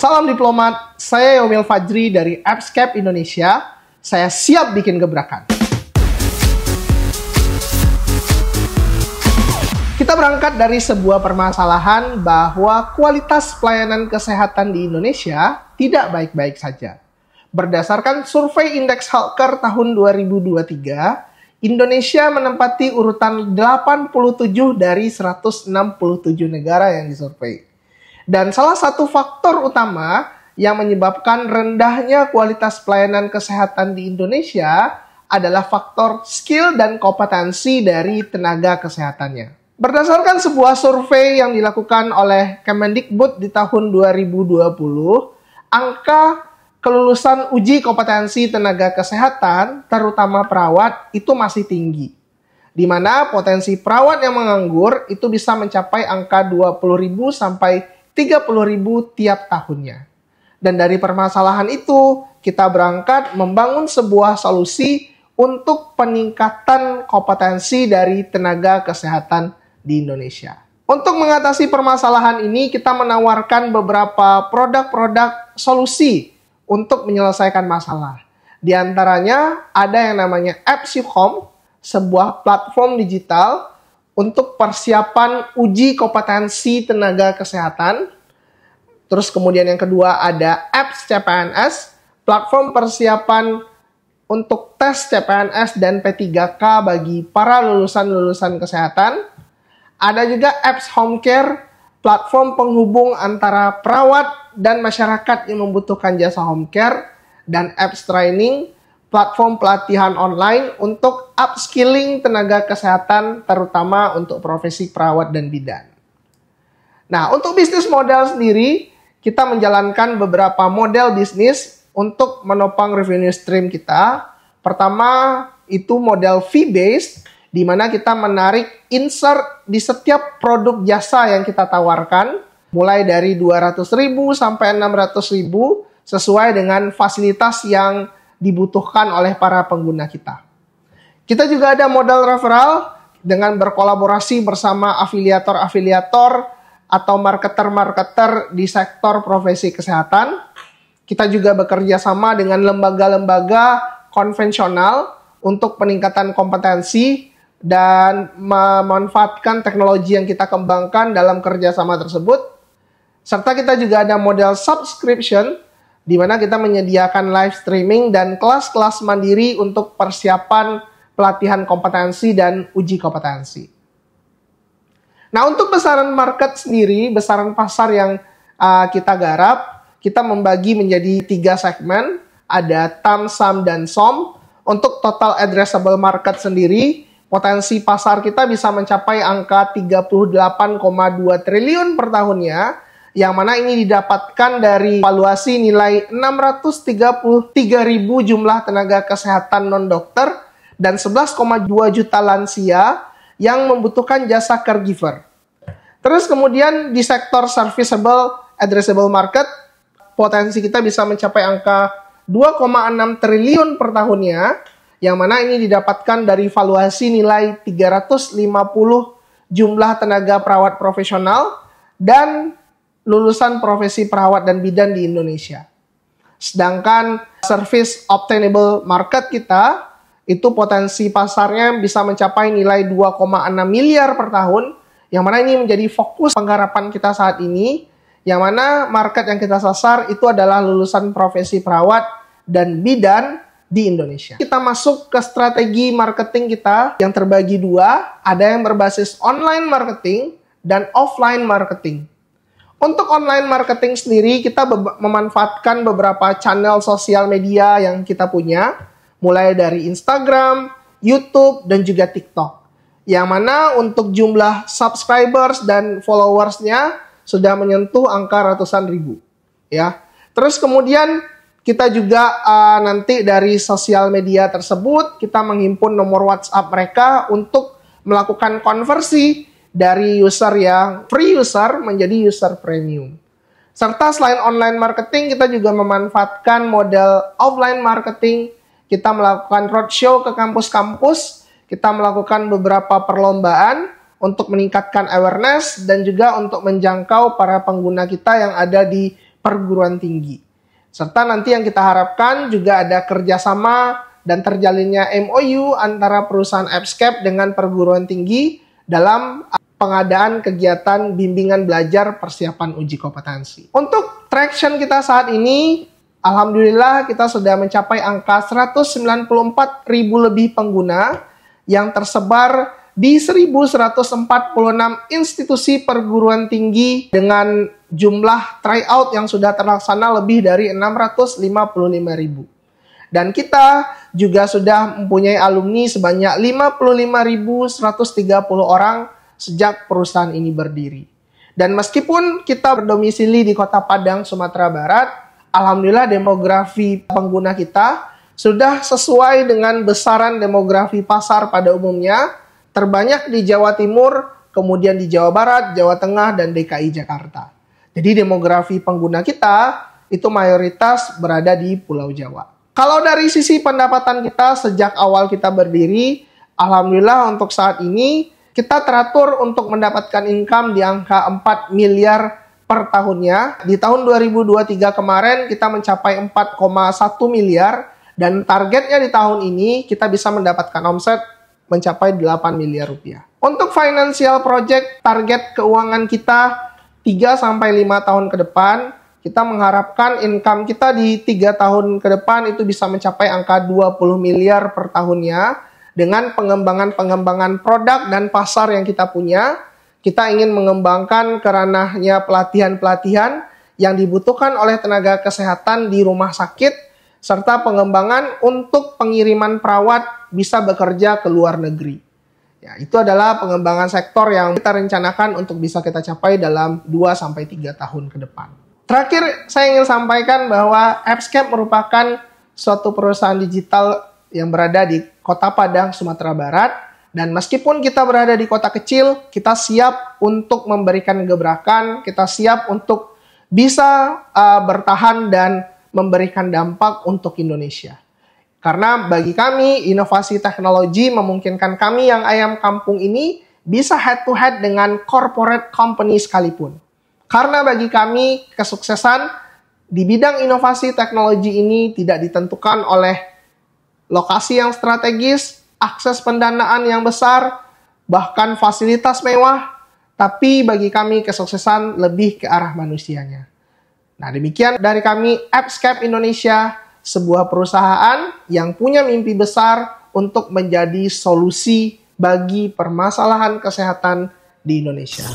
Salam diplomat, saya Yomil Fajri dari Appscape Indonesia. Saya siap bikin gebrakan. Kita berangkat dari sebuah permasalahan bahwa kualitas pelayanan kesehatan di Indonesia tidak baik-baik saja. Berdasarkan survei Indeks Healthcare tahun 2023, Indonesia menempati urutan 87 dari 167 negara yang disurvei. Dan salah satu faktor utama yang menyebabkan rendahnya kualitas pelayanan kesehatan di Indonesia adalah faktor skill dan kompetensi dari tenaga kesehatannya. Berdasarkan sebuah survei yang dilakukan oleh Kemendikbud di tahun 2020, angka kelulusan uji kompetensi tenaga kesehatan, terutama perawat, itu masih tinggi. Di mana potensi perawat yang menganggur itu bisa mencapai angka 20.000 sampai 30.000 tiap tahunnya. Dan dari permasalahan itu, kita berangkat membangun sebuah solusi untuk peningkatan kompetensi dari tenaga kesehatan di Indonesia. Untuk mengatasi permasalahan ini, kita menawarkan beberapa produk-produk solusi untuk menyelesaikan masalah. Di antaranya ada yang namanya Appscape, sebuah platform digital untuk persiapan uji kompetensi tenaga kesehatan. Terus kemudian yang kedua ada Apps CPNS, platform persiapan untuk tes CPNS dan P3K bagi para lulusan-lulusan kesehatan. Ada juga Apps Home Care, platform penghubung antara perawat dan masyarakat yang membutuhkan jasa home care. Dan Apps Training, platform pelatihan online untuk upskilling tenaga kesehatan, terutama untuk profesi perawat dan bidan. Nah, untuk bisnis model sendiri, kita menjalankan beberapa model bisnis untuk menopang revenue stream kita. Pertama, itu model fee-based, di mana kita menarik insert di setiap produk jasa yang kita tawarkan, mulai dari 200.000 sampai 600.000, sesuai dengan fasilitas yang dibutuhkan oleh para pengguna kita. Kita juga ada modal referral dengan berkolaborasi bersama afiliator-afiliator atau marketer-marketer di sektor profesi kesehatan. Kita juga bekerja sama dengan lembaga-lembaga konvensional untuk peningkatan kompetensi dan memanfaatkan teknologi yang kita kembangkan dalam kerjasama tersebut. Serta kita juga ada model subscription, di mana kita menyediakan live streaming dan kelas-kelas mandiri untuk persiapan pelatihan kompetensi dan uji kompetensi. Nah, untuk besaran market sendiri, besaran pasar yang kita garap, kita membagi menjadi 3 segmen, ada TAM, SAM, dan SOM. Untuk total addressable market sendiri, potensi pasar kita bisa mencapai angka 38,2 triliun per tahunnya, yang mana ini didapatkan dari valuasi nilai 633.000 jumlah tenaga kesehatan non-dokter dan 11,2 juta lansia yang membutuhkan jasa caregiver. Terus kemudian di sektor serviceable addressable market, potensi kita bisa mencapai angka 2,6 triliun per tahunnya, yang mana ini didapatkan dari valuasi nilai 350 jumlah tenaga perawat profesional dan lulusan profesi perawat dan bidan di Indonesia. Sedangkan service obtainable market kita, itu potensi pasarnya bisa mencapai nilai 2,6 miliar per tahun, yang mana ini menjadi fokus penggarapan kita saat ini, yang mana market yang kita sasar itu adalah lulusan profesi perawat dan bidan di Indonesia. Kita masuk ke strategi marketing kita yang terbagi 2, ada yang berbasis online marketing dan offline marketing. Untuk online marketing sendiri, kita memanfaatkan beberapa channel sosial media yang kita punya, mulai dari Instagram, YouTube, dan juga TikTok. Yang mana untuk jumlah subscribers dan followersnya sudah menyentuh angka ratusan ribu. Ya. Terus kemudian kita juga nanti dari sosial media tersebut, kita menghimpun nomor WhatsApp mereka untuk melakukan konversi dari user yang free user menjadi user premium. Serta selain online marketing, kita juga memanfaatkan model offline marketing. Kita melakukan roadshow ke kampus-kampus, kita melakukan beberapa perlombaan untuk meningkatkan awareness dan juga untuk menjangkau para pengguna kita yang ada di perguruan tinggi. Serta nanti yang kita harapkan juga ada kerjasama dan terjalinnya MOU antara perusahaan Appscape dengan perguruan tinggi dalam pengadaan kegiatan bimbingan belajar persiapan uji kompetensi. Untuk traction kita saat ini, alhamdulillah kita sudah mencapai angka 194.000 lebih pengguna yang tersebar di 1.146 institusi perguruan tinggi dengan jumlah tryout yang sudah terlaksana lebih dari 655.000. Dan kita juga sudah mempunyai alumni sebanyak 55.130 orang sejak perusahaan ini berdiri. Dan meskipun kita berdomisili di Kota Padang, Sumatera Barat, alhamdulillah demografi pengguna kita sudah sesuai dengan besaran demografi pasar pada umumnya, terbanyak di Jawa Timur, kemudian di Jawa Barat, Jawa Tengah, dan DKI Jakarta. Jadi demografi pengguna kita itu mayoritas berada di Pulau Jawa. Kalau dari sisi pendapatan kita sejak awal kita berdiri, alhamdulillah untuk saat ini kita teratur untuk mendapatkan income di angka 4 miliar per tahunnya. Di tahun 2023 kemarin kita mencapai 4,1 miliar dan targetnya di tahun ini kita bisa mendapatkan omset mencapai 8 miliar rupiah. Untuk financial project, target keuangan kita 3-5 tahun ke depan, kita mengharapkan income kita di 3 tahun ke depan itu bisa mencapai angka 20 miliar per tahunnya dengan pengembangan produk dan pasar yang kita punya. Kita ingin mengembangkan ke ranahnya pelatihan-pelatihan yang dibutuhkan oleh tenaga kesehatan di rumah sakit, serta pengembangan untuk pengiriman perawat bisa bekerja ke luar negeri. Ya, itu adalah pengembangan sektor yang kita rencanakan untuk bisa kita capai dalam 2-3 tahun ke depan. Terakhir, saya ingin sampaikan bahwa Appscape merupakan suatu perusahaan digital yang berada di Kota Padang, Sumatera Barat. Dan meskipun kita berada di kota kecil, kita siap untuk memberikan gebrakan, kita siap untuk bisa bertahan dan memberikan dampak untuk Indonesia. Karena bagi kami, inovasi teknologi memungkinkan kami yang ayam kampung ini bisa head to head dengan corporate company sekalipun. Karena bagi kami, kesuksesan di bidang inovasi teknologi ini tidak ditentukan oleh lokasi yang strategis, akses pendanaan yang besar, bahkan fasilitas mewah, tapi bagi kami kesuksesan lebih ke arah manusianya. Nah, demikian dari kami Appscape Indonesia, sebuah perusahaan yang punya mimpi besar untuk menjadi solusi bagi permasalahan kesehatan di Indonesia.